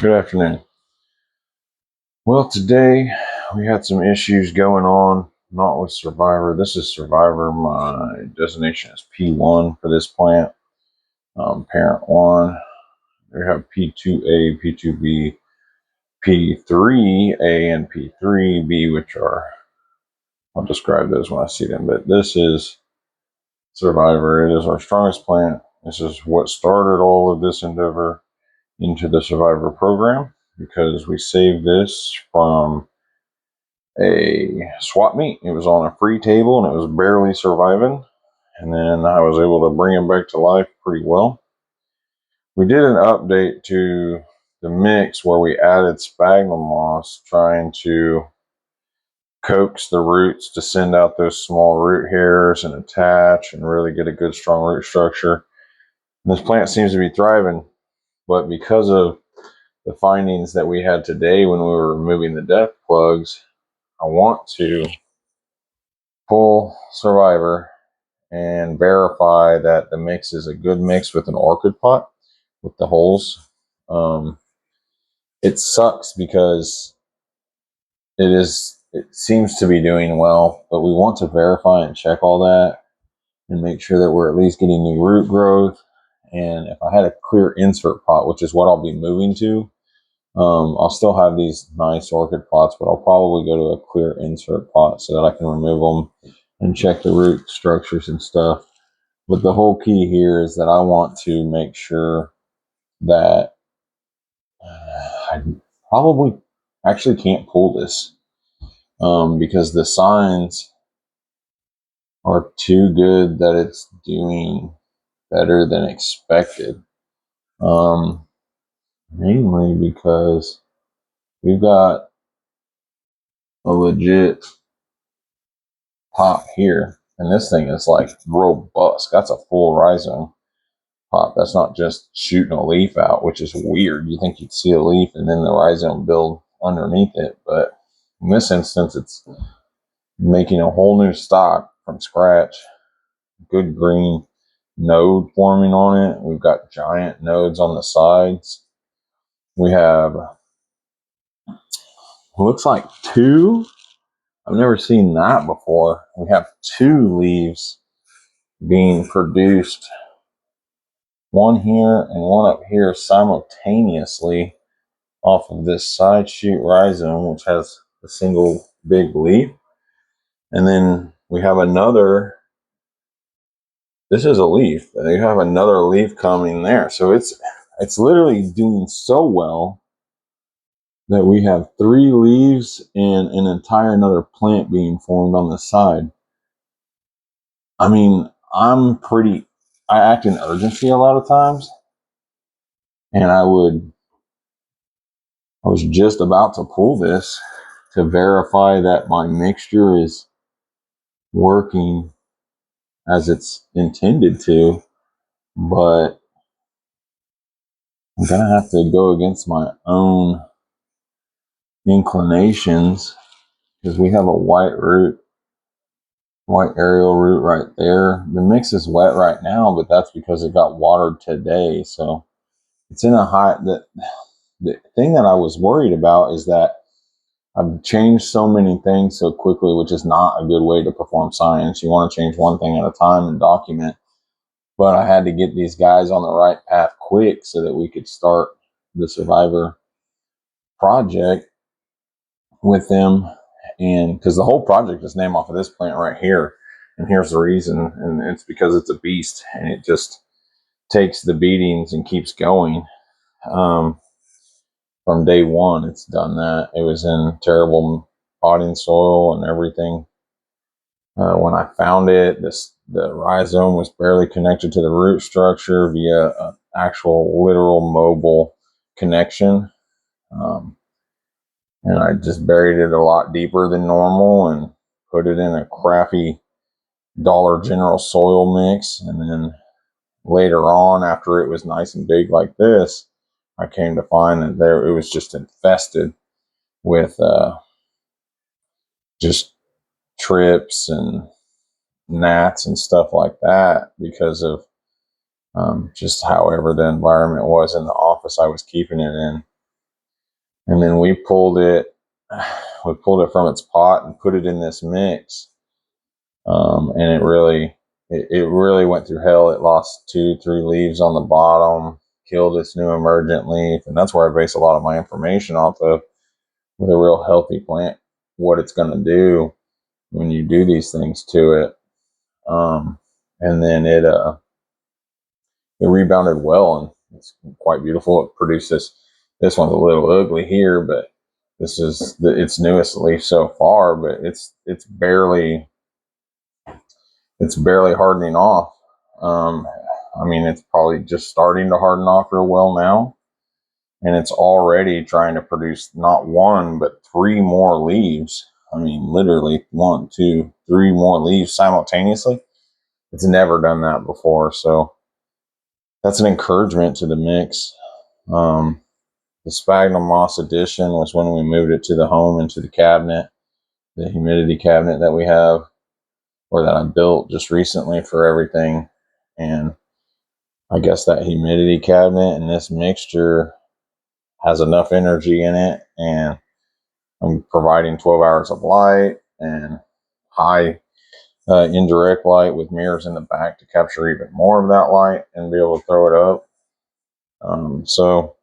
Good afternoon. Well, today we had some issues going on, not with Survivor. This is Survivor. My designation is P1 for this plant. Parent 1. We have P2A, P2B, P3A, and P3B, which are, I'll describe those when I see them. But this is Survivor. It is our strongest plant. This is what started all of this endeavor into the Survivor program, because we saved this from a swap meet. It was on a free table and it was barely surviving. And then I was able to bring him back to life pretty well. We did an update to the mix where we added Sphagnum Moss, trying to coax the roots to send out those small root hairs and attach and really get a good strong root structure. And this plant seems to be thriving, but because of the findings that we had today when we were removing the death plugs, I want to pull Survivor and verify that the mix is a good mix with an orchid pot with the holes. It sucks because it seems to be doing well, but we want to verify and check all that and make sure that we're at least getting new root growth. And if I had a clear insert pot, which is what I'll be moving to, I'll still have these nice orchid pots, but I'll probably go to a clear insert pot so that I can remove them and check the root structures and stuff. But the whole key here is that I want to make sure that I probably actually can't pull this because the signs are too good that it's doing better than expected. Mainly because we've got a legit top here, and this thing is like robust. That's a full rhizome pop. That's not just shooting a leaf out, which is weird. You think you'd see a leaf and then the rhizome build underneath it, but in this instance it's making a whole new stock from scratch. Good green node forming on it. We've got giant nodes on the sides. We have, looks like two. I've never seen that before. We have two leaves being produced, one here and one up here simultaneously off of this side shoot rhizome, which has a single big leaf. And then we have another, this is a leaf, and you have another leaf coming there. So it's literally doing so well that we have three leaves and an entire another plant being formed on the side. I mean, I act in urgency a lot of times, and I was just about to pull this to verify that my mixture is working as it's intended to, but I'm gonna have to go against my own inclinations because we have a white aerial root right there. The mix is wet right now, but that's because it got watered today. So it's in a high, the thing that I was worried about is that I've changed so many things so quickly, which is not a good way to perform science. You want to change one thing at a time and document. But I had to get these guys on the right path quick so that we could start the Survivor project with them. And because the whole project is named off of this plant right here. And here's the reason. And it's because it's a beast and it just takes the beatings and keeps going. From day one, it's done that. It was in terrible potting soil and everything. When I found it, the rhizome was barely connected to the root structure via an actual literal mobile connection. And I just buried it a lot deeper than normal and put it in a crappy Dollar General soil mix. And then later on, after it was nice and big like this, I came to find that it was just infested with just trips and gnats and stuff like that because of just however the environment was in the office I was keeping it in. And then we pulled it from its pot and put it in this mix. And it really went through hell. It lost 2-3 leaves on the bottom, killed its new emergent leaf. And that's where I base a lot of my information off of, with a real healthy plant, what it's going to do when you do these things to it. And then it rebounded well, and it's quite beautiful. It produced this one's a little ugly here, but this is its newest leaf so far, but it's barely hardening off. I mean, it's probably just starting to harden off real well now, and it's already trying to produce not 1 but 3 more leaves. I mean, literally 1, 2, 3 more leaves simultaneously. It's never done that before, so that's an encouragement to the mix. The Sphagnum Moss edition was when we moved it to the home, into the cabinet, the humidity cabinet that we have, or that I built just recently for everything. And I guess that humidity cabinet and this mixture has enough energy in it, and I'm providing 12 hours of light and high indirect light with mirrors in the back to capture even more of that light and be able to throw it up. So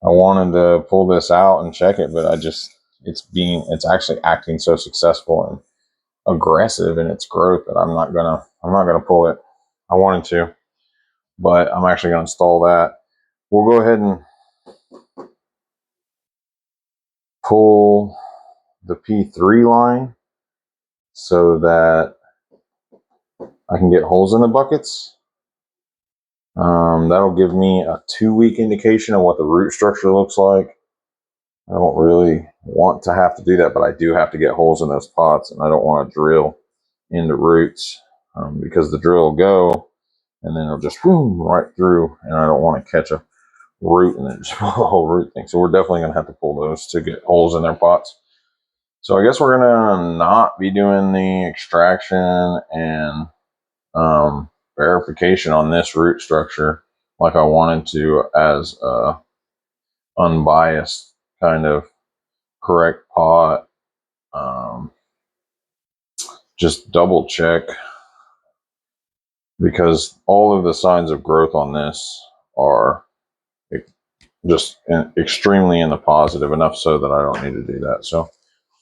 I wanted to pull this out and check it, but it's actually acting so successful and aggressive in its growth that I'm not gonna pull it. I wanted to, but I'm actually gonna install that. We'll go ahead and pull the P3 line so that I can get holes in the buckets. That'll give me a 2-week indication of what the root structure looks like. I don't really want to have to do that, but I do have to get holes in those pots, and I don't want to drill into roots, because the drill will go and then it'll just boom right through, and I don't want to catch a root and then just pull the whole root thing. So we're definitely going to have to pull those to get holes in their pots. So I guess we're going to not be doing the extraction and verification on this root structure like I wanted to, as a unbiased kind of correct pot. Just double check, because all of the signs of growth on this are just extremely in the positive, enough so that I don't need to do that. So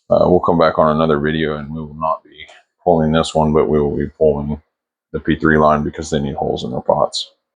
we'll come back on another video, and we will not be pulling this one, but we will be pulling the P3 line because they need holes in their pots.